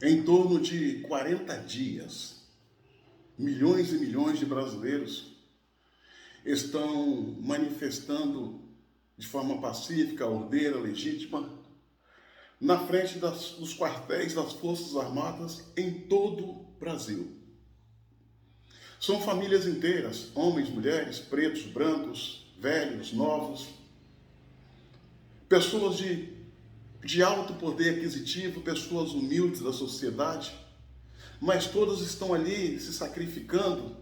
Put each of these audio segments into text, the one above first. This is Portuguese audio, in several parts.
Em torno de 40 dias, milhões e milhões de brasileiros estão manifestando de forma pacífica, ordeira, legítima, na frente dos quartéis das Forças Armadas em todo o Brasil. São famílias inteiras, homens, mulheres, pretos, brancos, velhos, novos, pessoas de alto poder aquisitivo, pessoas humildes da sociedade, mas todas estão ali se sacrificando,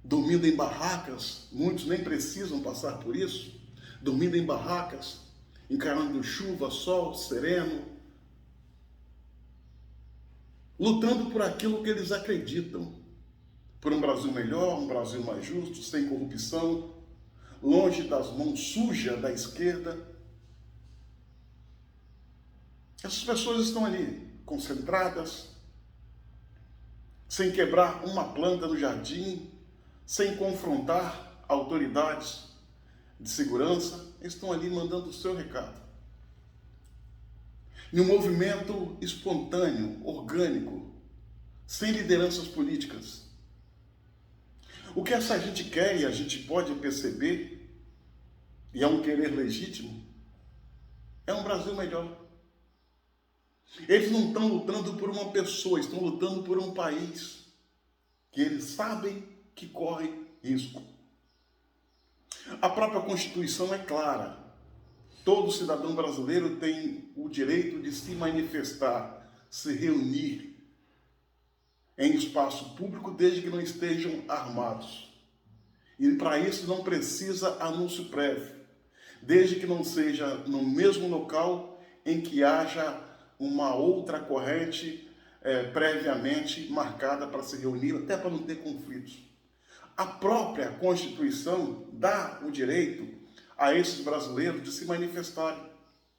dormindo em barracas, muitos nem precisam passar por isso, dormindo em barracas, encarando chuva, sol, sereno, lutando por aquilo que eles acreditam, por um Brasil melhor, um Brasil mais justo, sem corrupção, longe das mãos sujas da esquerda. Essas pessoas estão ali, concentradas, sem quebrar uma planta no jardim, sem confrontar autoridades de segurança, estão ali mandando o seu recado. Em um movimento espontâneo, orgânico, sem lideranças políticas. O que essa gente quer, e a gente pode perceber, e é um querer legítimo, é um Brasil melhor. Eles não estão lutando por uma pessoa, estão lutando por um país que eles sabem que corre risco. A própria Constituição é clara. Todo cidadão brasileiro tem o direito de se manifestar, se reunir em espaço público, desde que não estejam armados. E para isso não precisa anúncio prévio, desde que não seja no mesmo local em que haja uma outra corrente previamente marcada para se reunir, até para não ter conflitos. A própria Constituição dá o direito a esses brasileiros de se manifestarem.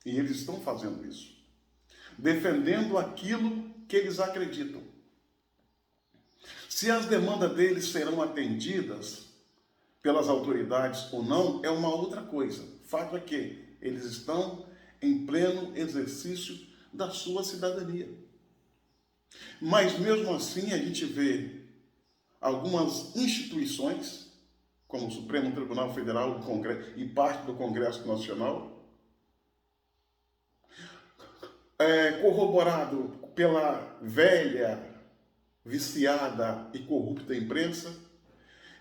E eles estão fazendo isso. Defendendo aquilo que eles acreditam. Se as demandas deles serão atendidas pelas autoridades ou não, é uma outra coisa. O fato é que eles estão em pleno exercício da sua cidadania. Mas mesmo assim a gente vê algumas instituições, como o Supremo Tribunal Federal e parte do Congresso Nacional, corroborado pela velha, viciada e corrupta imprensa,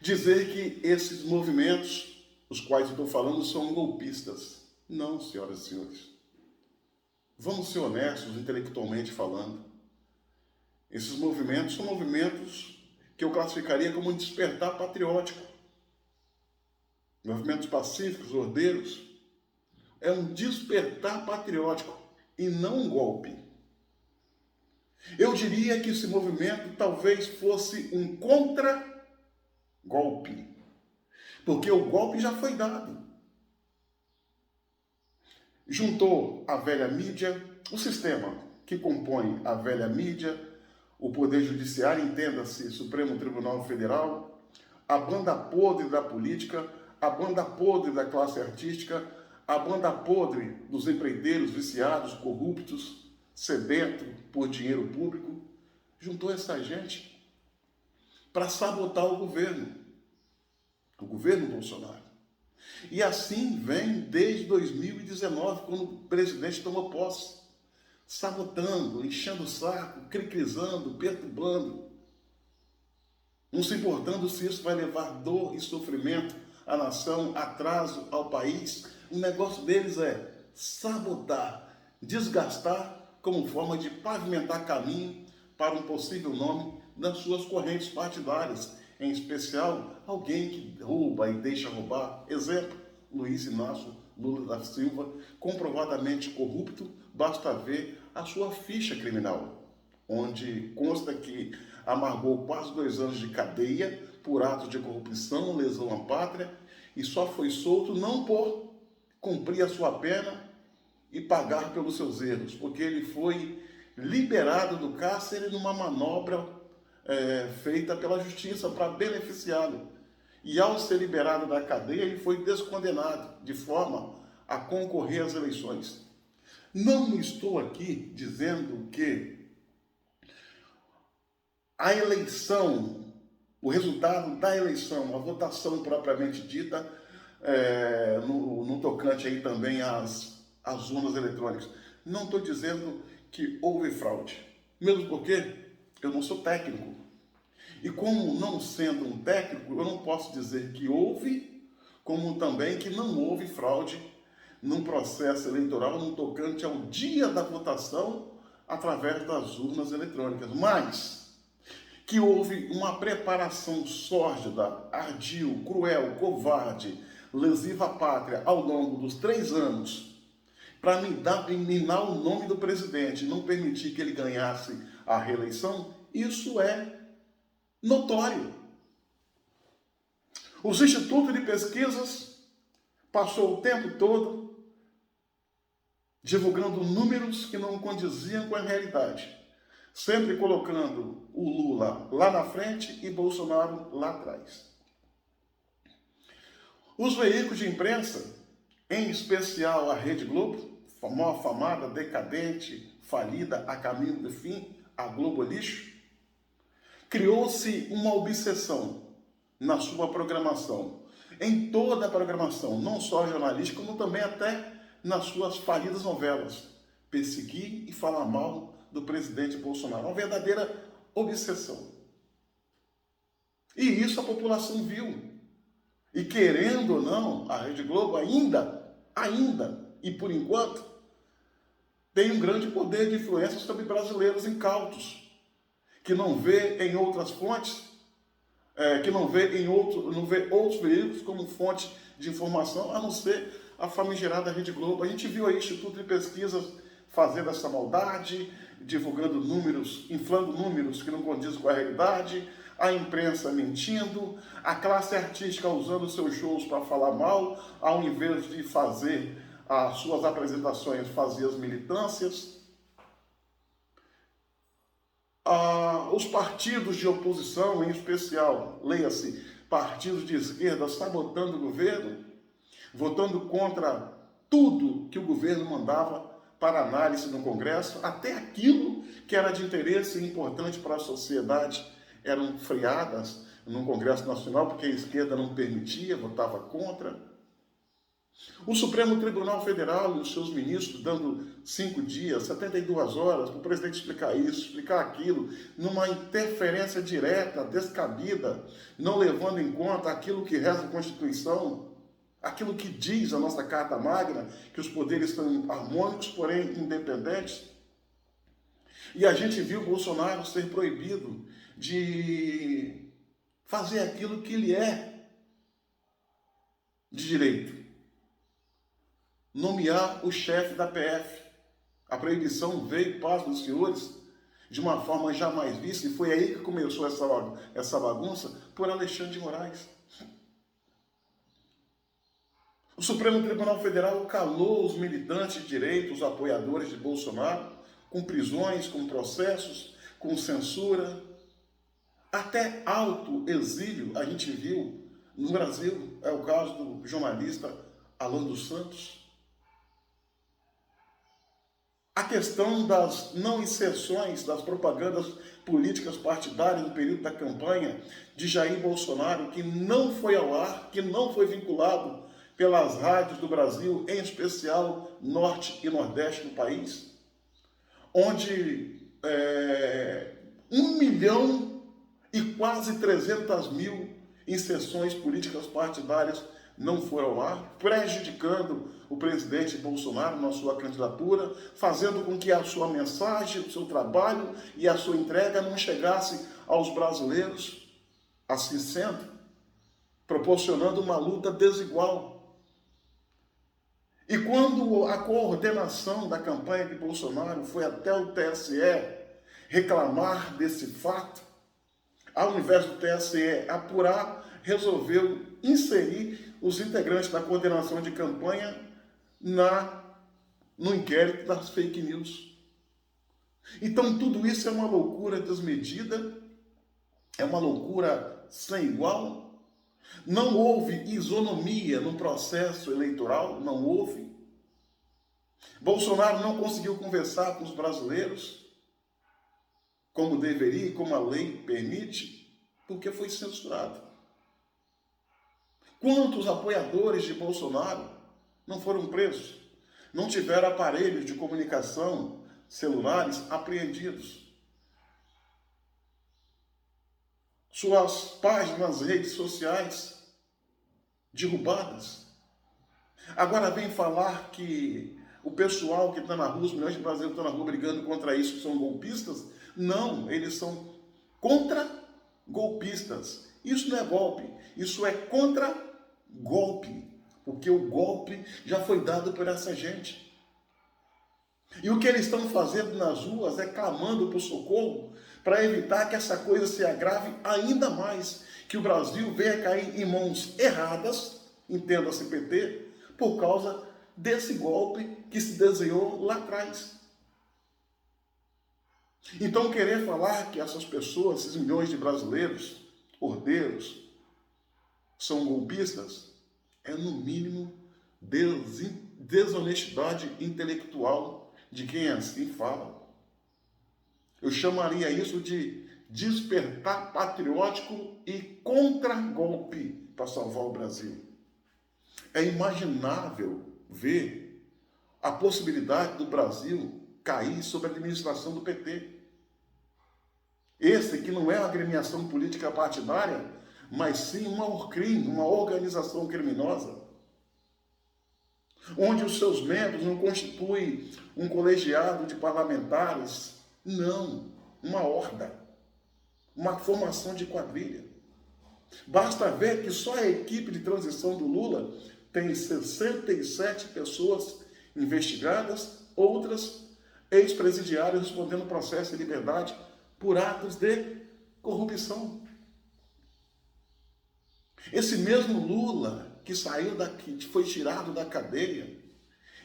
dizer que esses movimentos, os quais eu estou falando, são golpistas. Não, senhoras e senhores. Vamos ser honestos, intelectualmente falando. Esses movimentos são movimentos que eu classificaria como um despertar patriótico. Movimentos pacíficos, ordeiros. É um despertar patriótico e não um golpe. Eu diria que esse movimento talvez fosse um contra-golpe. Porque o golpe já foi dado. Juntou a velha mídia, o sistema que compõe a velha mídia, o Poder Judiciário, entenda-se, Supremo Tribunal Federal, a banda podre da política, a banda podre da classe artística, a banda podre dos empreiteiros viciados, corruptos, sedentos por dinheiro público, juntou essa gente para sabotar o governo Bolsonaro. E assim vem desde 2019, quando o presidente tomou posse, sabotando, enchendo o saco, cricrizando, perturbando, não se importando se isso vai levar dor e sofrimento à nação, atraso ao país. O negócio deles é sabotar, desgastar como forma de pavimentar caminho para um possível nome das suas correntes partidárias, em especial alguém que rouba e deixa roubar. Exemplo, Luiz Inácio Lula da Silva, comprovadamente corrupto, basta ver a sua ficha criminal, onde consta que amargou quase 2 anos de cadeia por atos de corrupção, lesão à pátria, e só foi solto não por cumprir a sua pena e pagar pelos seus erros, porque ele foi liberado do cárcere numa manobra feita pela justiça para beneficiá-lo. E ao ser liberado da cadeia, ele foi descondenado, de forma a concorrer às eleições. Não estou aqui dizendo que a eleição, o resultado da eleição, a votação propriamente dita, no tocante aí também às urnas eletrônicas. Não estou dizendo que houve fraude, mesmo porque eu não sou técnico. E como não sendo um técnico, eu não posso dizer que houve, como também que não houve fraude num processo eleitoral no tocante ao dia da votação através das urnas eletrônicas. Mas que houve uma preparação sórdida, ardil, cruel, covarde, lesiva à pátria ao longo dos 3 anos para minar o nome do presidente, não permitir que ele ganhasse a reeleição, isso é notório. Os institutos de pesquisas passou o tempo todo divulgando números que não condiziam com a realidade, sempre colocando o Lula lá na frente e Bolsonaro lá atrás. Os veículos de imprensa, em especial a Rede Globo, mal afamada, decadente, falida, a caminho do fim, a Globo lixo, criou-se uma obsessão na sua programação, em toda a programação, não só jornalística, como também até nas suas falidas novelas, perseguir e falar mal do presidente Bolsonaro. Uma verdadeira obsessão. E isso a população viu. E querendo ou não, a Rede Globo ainda, e por enquanto, tem um grande poder de influência sobre brasileiros incautos, que não vê em outras fontes, que não vê outros veículos como fonte de informação, a não ser a famigerada Rede Globo. A gente viu aí Instituto de Pesquisas fazendo essa maldade, divulgando números, inflando números que não condizem com a realidade, a imprensa mentindo, a classe artística usando seus shows para falar mal, ao invés de fazer as suas apresentações, fazer as militâncias. Os partidos de oposição, em especial, leia-se, partidos de esquerda, sabotando o governo, votando contra tudo que o governo mandava para análise no Congresso, até aquilo que era de interesse e importante para a sociedade eram freadas no Congresso Nacional, porque a esquerda não permitia, votava contra. O Supremo Tribunal Federal e os seus ministros dando 5 dias, 72 horas para o presidente explicar isso, explicar aquilo, numa interferência direta, descabida, não levando em conta aquilo que reza a Constituição, aquilo que diz a nossa Carta Magna, que os poderes são harmônicos, porém independentes. E a gente viu Bolsonaro ser proibido de fazer aquilo que ele é de direito. Nomear o chefe da PF. A proibição veio, paz dos senhores, de uma forma jamais vista, e foi aí que começou essa bagunça, por Alexandre de Moraes. O Supremo Tribunal Federal calou os militantes de direito, os apoiadores de Bolsonaro, com prisões, com processos, com censura, até autoexílio a gente viu no Brasil. É o caso do jornalista Alan dos Santos. A questão das não inserções das propagandas políticas partidárias no período da campanha de Jair Bolsonaro, que não foi ao ar, que não foi vinculado pelas rádios do Brasil, em especial Norte e Nordeste do país, onde 1 milhão e quase 300 mil inserções políticas partidárias não foram ao ar, prejudicando o presidente Bolsonaro na sua candidatura, fazendo com que a sua mensagem, o seu trabalho e a sua entrega não chegasse aos brasileiros, assim sendo, proporcionando uma luta desigual. E quando a coordenação da campanha de Bolsonaro foi até o TSE reclamar desse fato, ao invés do TSE apurar, resolveu inserir os integrantes da coordenação de campanha no inquérito das fake news. Então tudo isso é uma loucura desmedida, é uma loucura sem igual. Não houve isonomia no processo eleitoral, não houve. Bolsonaro não conseguiu conversar com os brasileiros. como deveria e como a lei permite, porque foi censurado. Quantos apoiadores de Bolsonaro não foram presos? Não tiveram aparelhos de comunicação celulares apreendidos? Suas páginas nas redes sociais derrubadas? Agora vem falar que o pessoal que está na rua, os milhões de brasileiros que estão na rua brigando contra isso, são golpistas? Não, eles são contra-golpistas. Isso não é golpe, isso é contra-golpe, porque o golpe já foi dado por essa gente. E o que eles estão fazendo nas ruas é clamando por socorro para evitar que essa coisa se agrave ainda mais, que o Brasil venha cair em mãos erradas, entenda-se PT, por causa desse golpe que se desenhou lá atrás. Então, querer falar que essas pessoas, esses milhões de brasileiros, ordeiros, são golpistas, é no mínimo desonestidade intelectual de quem assim fala. Eu chamaria isso de despertar patriótico e contra-golpe para salvar o Brasil. É imaginável ver a possibilidade do Brasil cair sob a administração do PT. Esse que não é uma agremiação política partidária, mas sim uma ORCRIM, uma organização criminosa, onde os seus membros não constituem um colegiado de parlamentares, não, uma horda, uma formação de quadrilha. Basta ver que só a equipe de transição do Lula tem 67 pessoas investigadas, outras ex-presidiários respondendo processo de liberdade por atos de corrupção. Esse mesmo Lula que saiu daqui, foi tirado da cadeia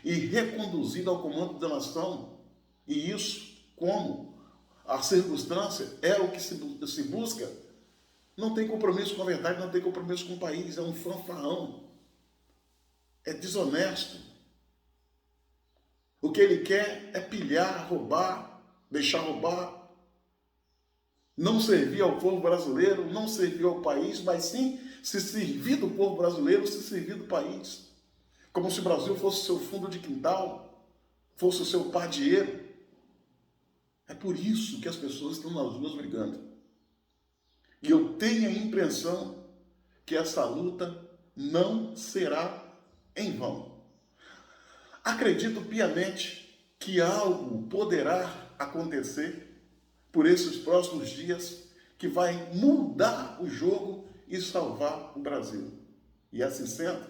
e reconduzido ao comando da nação, e isso, como a circunstância é o que se busca, não tem compromisso com a verdade, não tem compromisso com o país, é um fanfarrão, é desonesto. O que ele quer é pilhar, roubar, deixar roubar, não servir ao povo brasileiro, não servir ao país, mas sim se servir do povo brasileiro, se servir do país. Como se o Brasil fosse seu fundo de quintal, fosse o seu padieiro. É por isso que as pessoas estão nas ruas brigando. E eu tenho a impressão que essa luta não será em vão. Acredito piamente que algo poderá acontecer por esses próximos dias que vai mudar o jogo e salvar o Brasil. E assim sendo,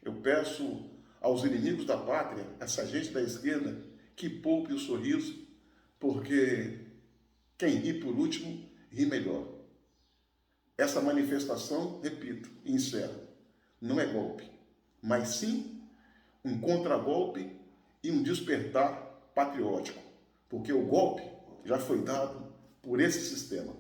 eu peço aos inimigos da pátria, essa gente da esquerda, que poupe o sorriso, porque quem ri por último, ri melhor. Essa manifestação, repito, e encerro, não é golpe, mas sim um contragolpe e um despertar patriótico, porque o golpe já foi dado por esse sistema.